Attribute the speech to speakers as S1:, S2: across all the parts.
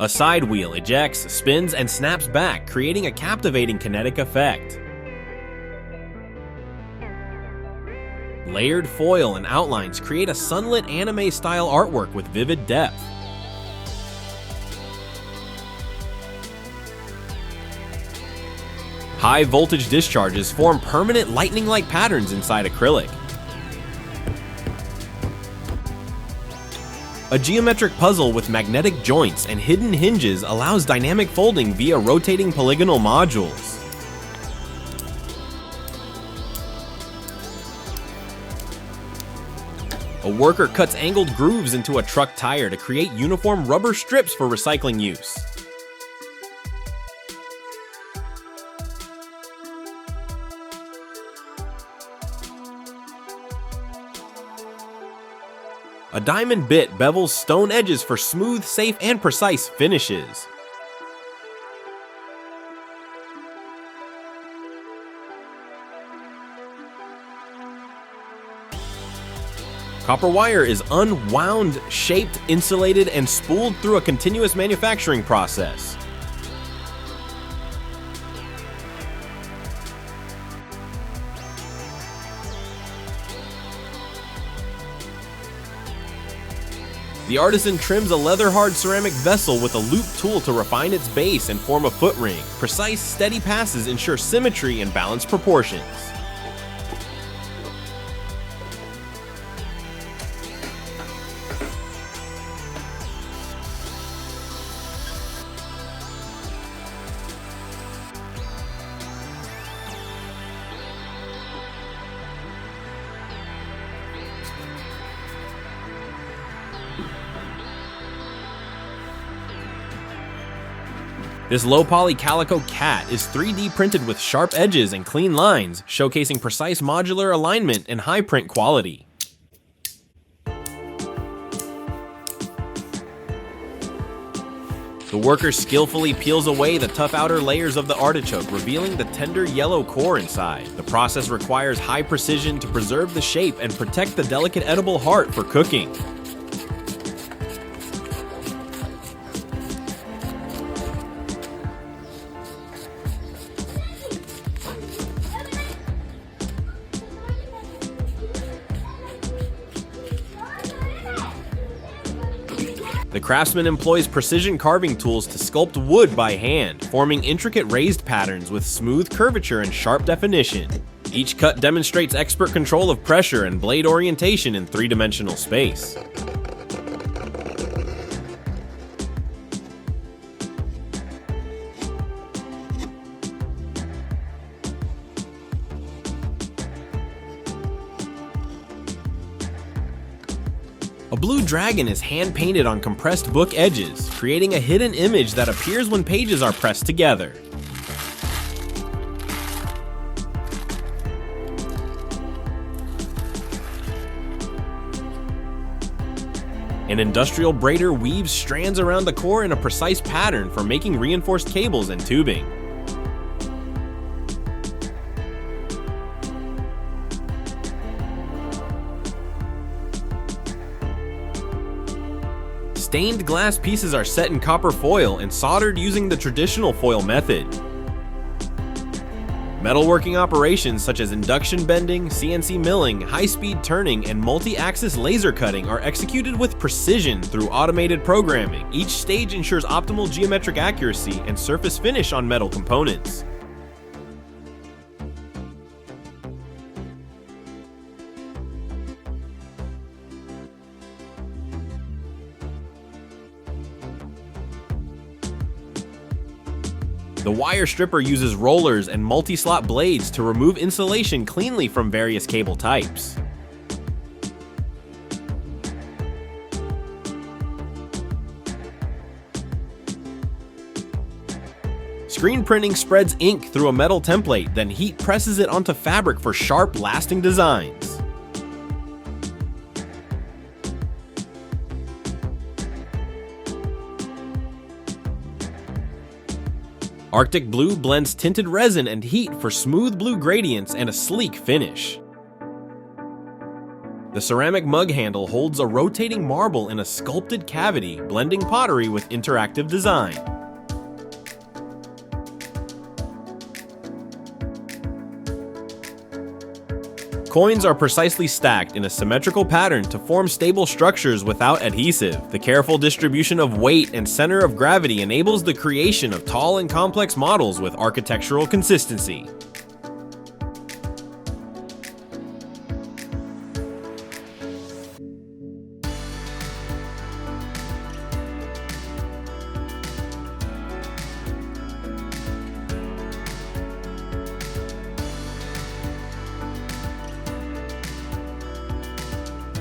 S1: A side wheel ejects, spins, and snaps back, creating a captivating kinetic effect. Layered foil and outlines create a sunlit anime-style artwork with vivid depth. High voltage discharges form permanent lightning-like patterns inside acrylic. A geometric puzzle with magnetic joints and hidden hinges allows dynamic folding via rotating polygonal modules. A worker cuts angled grooves into a truck tire to create uniform rubber strips for recycling use. A diamond bit bevels stone edges for smooth, safe, and precise finishes. Copper wire is unwound, shaped, insulated, and spooled through a continuous manufacturing process. The artisan trims a leather-hard ceramic vessel with a loop tool to refine its base and form a foot ring. Precise, steady passes ensure symmetry and balanced proportions. This low-poly calico cat is 3D printed with sharp edges and clean lines, showcasing precise modular alignment and high print quality. The worker skillfully peels away the tough outer layers of the artichoke, revealing the tender yellow core inside. The process requires high precision to preserve the shape and protect the delicate edible heart for cooking. The craftsman employs precision carving tools to sculpt wood by hand, forming intricate raised patterns with smooth curvature and sharp definition. Each cut demonstrates expert control of pressure and blade orientation in three-dimensional space. A blue dragon is hand-painted on compressed book edges, creating a hidden image that appears when pages are pressed together. An industrial braider weaves strands around the core in a precise pattern for making reinforced cables and tubing. Stained glass pieces are set in copper foil and soldered using the traditional foil method. Metalworking operations such as induction bending, CNC milling, high-speed turning, and multi-axis laser cutting are executed with precision through automated programming. Each stage ensures optimal geometric accuracy and surface finish on metal components. The wire stripper uses rollers and multi-slot blades to remove insulation cleanly from various cable types. Screen printing spreads ink through a metal template, then heat presses it onto fabric for sharp, lasting designs. Arctic Blue blends tinted resin and heat for smooth blue gradients and a sleek finish. The ceramic mug handle holds a rotating marble in a sculpted cavity, blending pottery with interactive design. Coins are precisely stacked in a symmetrical pattern to form stable structures without adhesive. The careful distribution of weight and center of gravity enables the creation of tall and complex models with architectural consistency.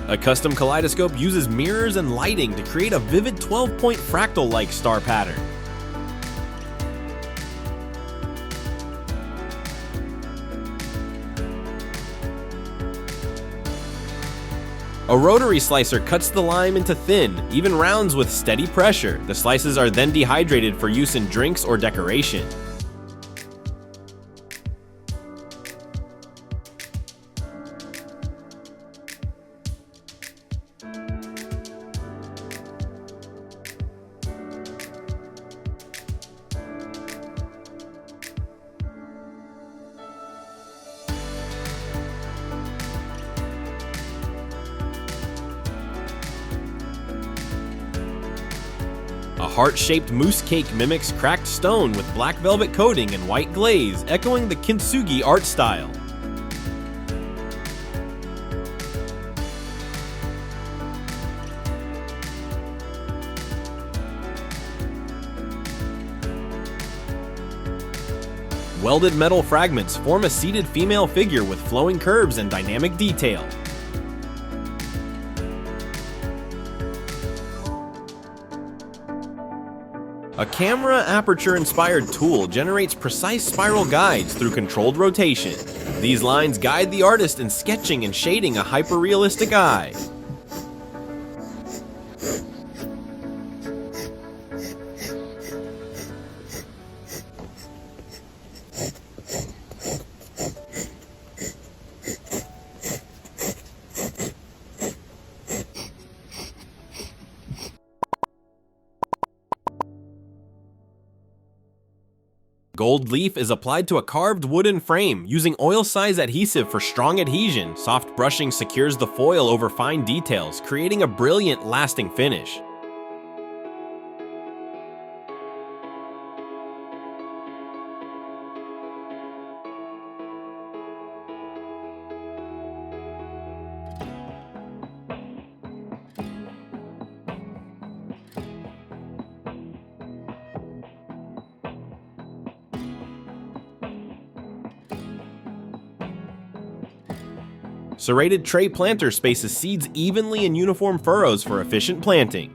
S1: A custom kaleidoscope uses mirrors and lighting to create a vivid 12-point fractal-like star pattern. A rotary slicer cuts the lime into thin, even rounds with steady pressure. The slices are then dehydrated for use in drinks or decoration. A heart-shaped mousse cake mimics cracked stone with black velvet coating and white glaze, echoing the kintsugi art style. Welded metal fragments form a seated female figure with flowing curves and dynamic detail. A camera aperture-inspired tool generates precise spiral guides through controlled rotation. These lines guide the artist in sketching and shading a hyper-realistic eye. Gold leaf is applied to a carved wooden frame using oil-size adhesive for strong adhesion. Soft brushing secures the foil over fine details, creating a brilliant, lasting finish. Serrated tray planter spaces seeds evenly in uniform furrows for efficient planting.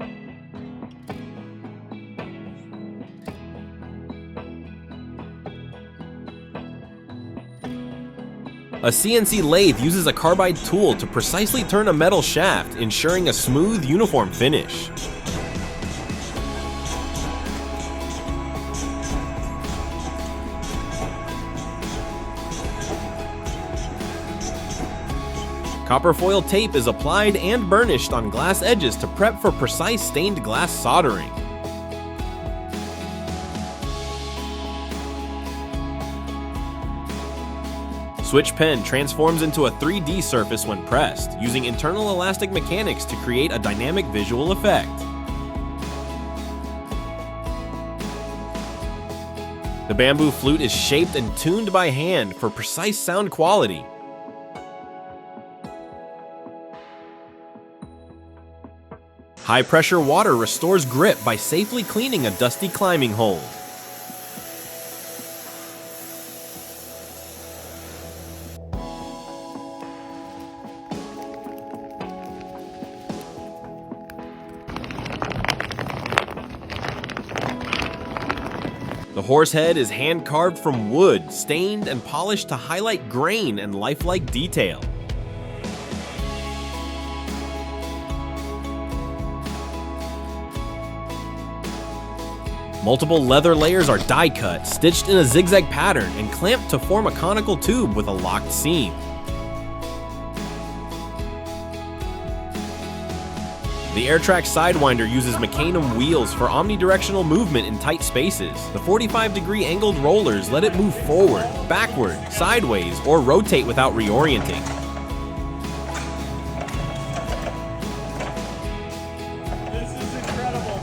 S1: A CNC lathe uses a carbide tool to precisely turn a metal shaft, ensuring a smooth, uniform finish. Copper foil tape is applied and burnished on glass edges to prep for precise stained glass soldering. Switch pen transforms into a 3D surface when pressed, using internal elastic mechanics to create a dynamic visual effect. The bamboo flute is shaped and tuned by hand for precise sound quality. High-pressure water restores grip by safely cleaning a dusty climbing hold. The horse head is hand-carved from wood, stained and polished to highlight grain and lifelike detail. Multiple leather layers are die-cut, stitched in a zigzag pattern, and clamped to form a conical tube with a locked seam. The AirTrack Sidewinder uses Mecanum wheels for omnidirectional movement in tight spaces. The 45-degree angled rollers let it move forward, backward, sideways, or rotate without reorienting.
S2: This is incredible.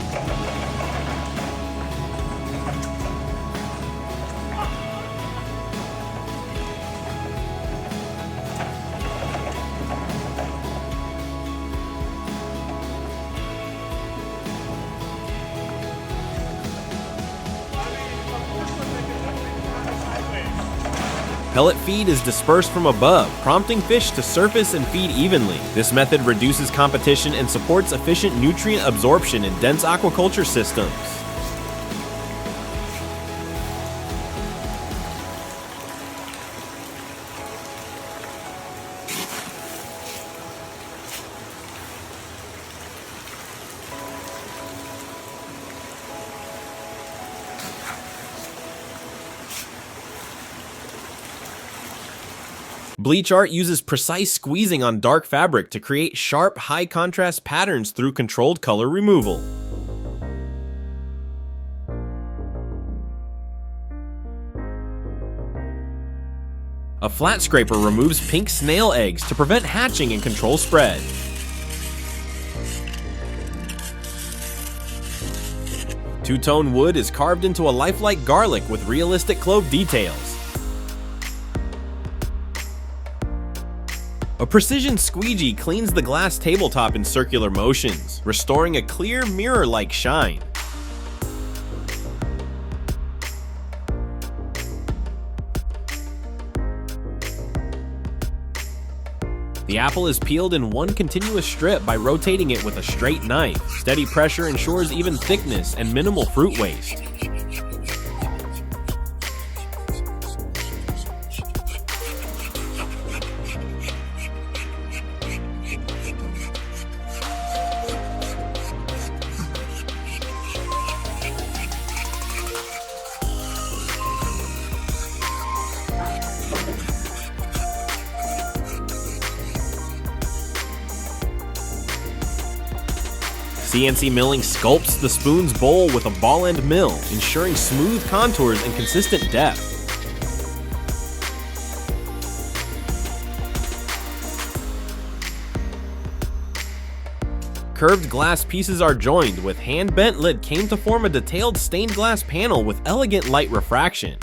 S1: Pellet feed is dispersed from above, prompting fish to surface and feed evenly. This method reduces competition and supports efficient nutrient absorption in dense aquaculture systems. Bleach art uses precise squeezing on dark fabric to create sharp, high-contrast patterns through controlled color removal. A flat scraper removes pink snail eggs to prevent hatching and control spread. Two-tone wood is carved into a lifelike garlic with realistic clove details. A precision squeegee cleans the glass tabletop in circular motions, restoring a clear mirror-like shine. The apple is peeled in one continuous strip by rotating it with a straight knife. Steady pressure ensures even thickness and minimal fruit waste. CNC milling sculpts the spoon's bowl with a ball-end mill, ensuring smooth contours and consistent depth. Curved glass pieces are joined with hand-bent lid came to form a detailed stained glass panel with elegant light refraction.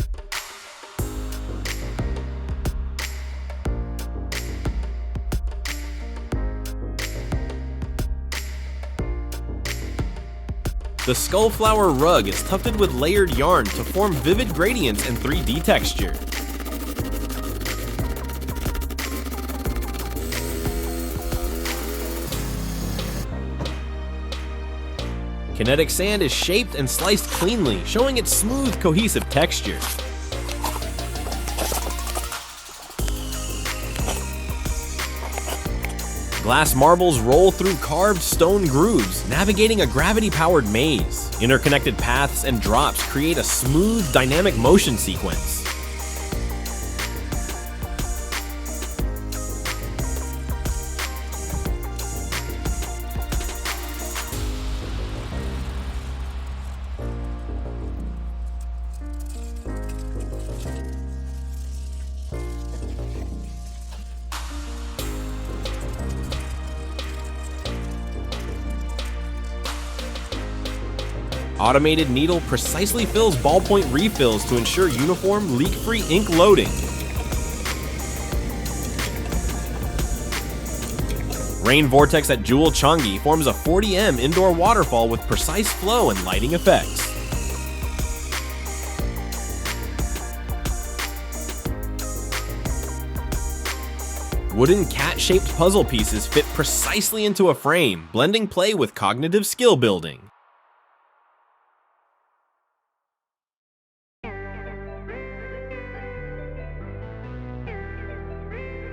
S1: The skullflower rug is tufted with layered yarn to form vivid gradients and 3D texture. Kinetic sand is shaped and sliced cleanly, showing its smooth, cohesive texture. Glass marbles roll through carved stone grooves, navigating a gravity-powered maze. Interconnected paths and drops create a smooth, dynamic motion sequence. Automated needle precisely fills ballpoint refills to ensure uniform, leak-free ink loading. Rain Vortex at Jewel Changi forms a 40M indoor waterfall with precise flow and lighting effects. Wooden cat-shaped puzzle pieces fit precisely into a frame, blending play with cognitive skill building.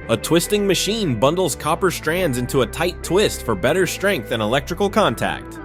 S1: A twisting machine bundles copper strands into a tight twist for better strength and electrical contact.